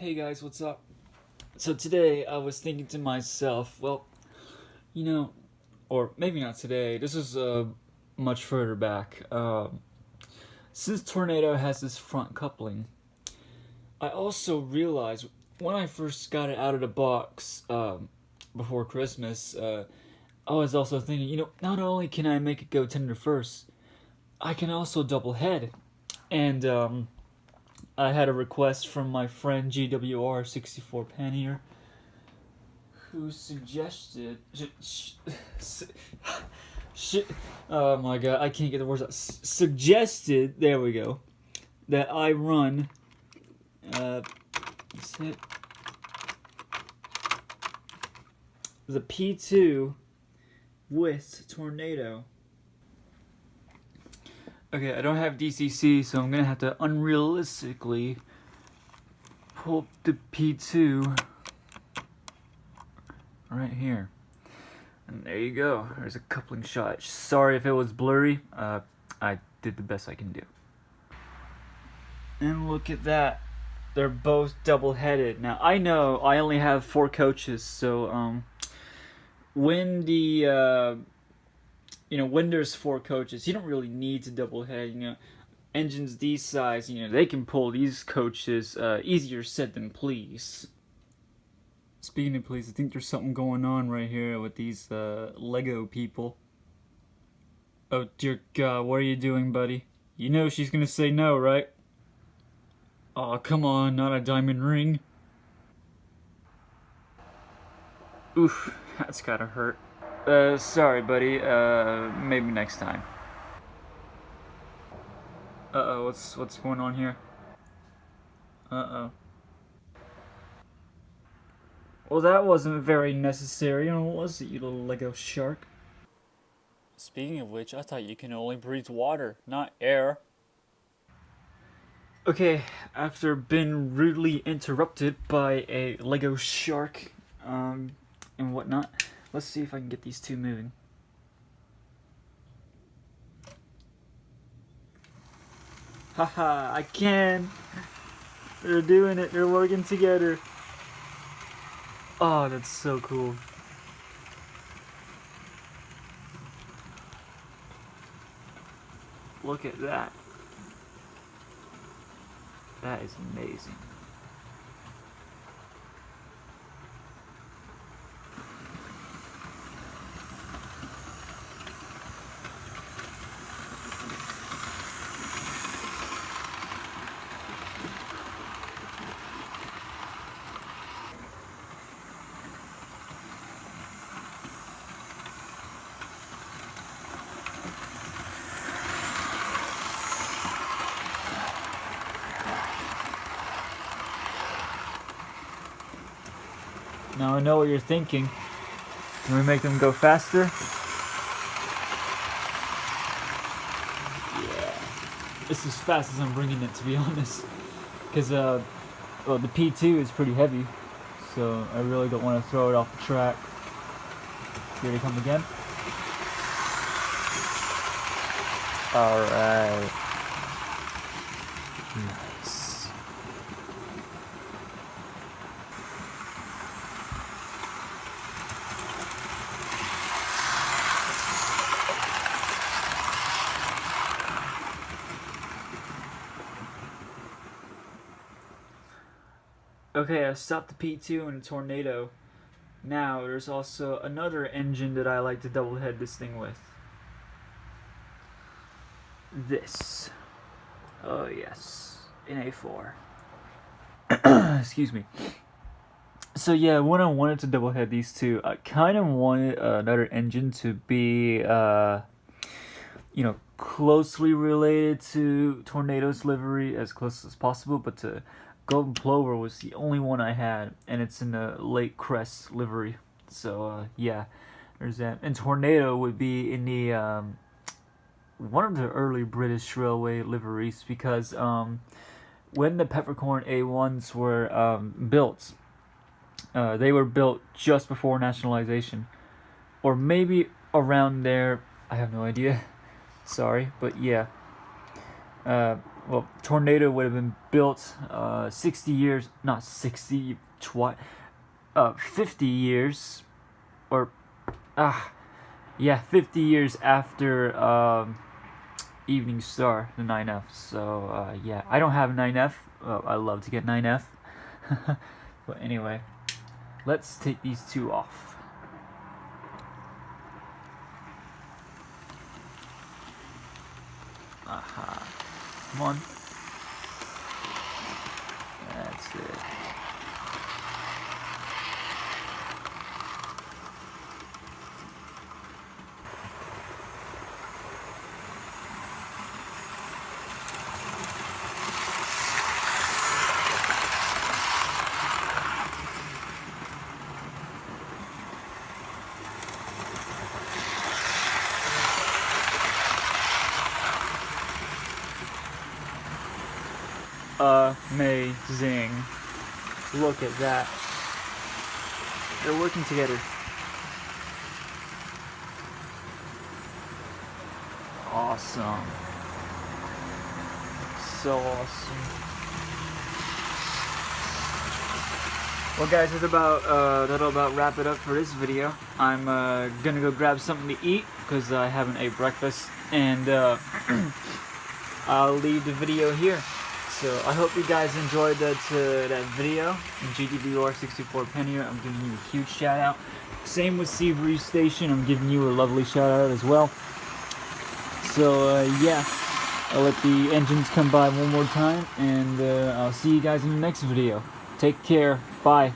Hey guys, what's up? So today I was thinking to myself, well, or maybe not today, this is much further back. Since Tornado has this front coupling, I also realized when I first got it out of the box before Christmas, I was also thinking, not only can I make it go tender first, I can also double head. And I had a request from my friend GWR64 Pannier, who suggested. Oh my god, I can't get the words out. Suggested, there we go, that I run. Let's hit the P2 with Tornado. Okay, I don't have DCC, so I'm gonna have to unrealistically pull the P2 right here. And there you go. There's a coupling shot. Sorry if it was blurry. I did the best I can do. And look at that. They're both double-headed. Now, I know I only have 4 coaches, so when the when there's 4 coaches, you don't really need to double head. Engines these size, they can pull these coaches. Easier said than please. Speaking of please, I think there's something going on right here with these Lego people. Oh dear God, what are you doing, buddy? You know she's gonna say no, right? Aw, come on, not a diamond ring. Oof, that's gotta hurt. Sorry, buddy. Maybe next time. Uh-oh, what's going on here? Uh-oh. Well, that wasn't very necessary, was it, you little Lego shark? Speaking of which, I thought you can only breathe water, not air. Okay, after being rudely interrupted by a Lego shark, and whatnot, let's see if I can get these two moving. Haha, I can! They're doing it, they're working together. Oh, that's so cool. Look at that. That is amazing. Now I know what you're thinking. Can we make them go faster? Yeah. It's as fast as I'm bringing it, to be honest. Because, well, the P2 is pretty heavy. So I really don't want to throw it off the track. Here they come again. Alright. Nice. Okay, I stopped the P2 in a Tornado. Now, there's also another engine that I like to double head this thing with. This. Oh yes, in A4. Excuse me. So yeah, when I wanted to double head these two, I kind of wanted another engine to be, closely related to Tornado's livery, as close as possible, but Golden Plover was the only one I had, and it's in the Lake Crest livery. So yeah, there's that. And Tornado would be in the one of the early British Railway liveries, because when the Peppercorn A1s were built, they were built just before nationalization, or maybe around there. I have no idea. Sorry, but yeah. Tornado would have been built 60 years, not 60, 50 years, or, yeah, 50 years after Evening Star, the 9F. So, yeah, I don't have 9F. I love to get 9F. But anyway, let's take these two off. Aha. Come on. That's it. Amazing. Look at that. They're working together. Awesome. So awesome. Well, guys, that'll about wrap it up for this video. I'm gonna go grab something to eat because I haven't ate breakfast, and I'll leave the video here. So I hope you guys enjoyed that video. GDBR64 Penny, I'm giving you a huge shout out. Same with Seabury Station, I'm giving you a lovely shout out as well. So yeah, I'll let the engines come by one more time, and I'll see you guys in the next video. Take care. Bye.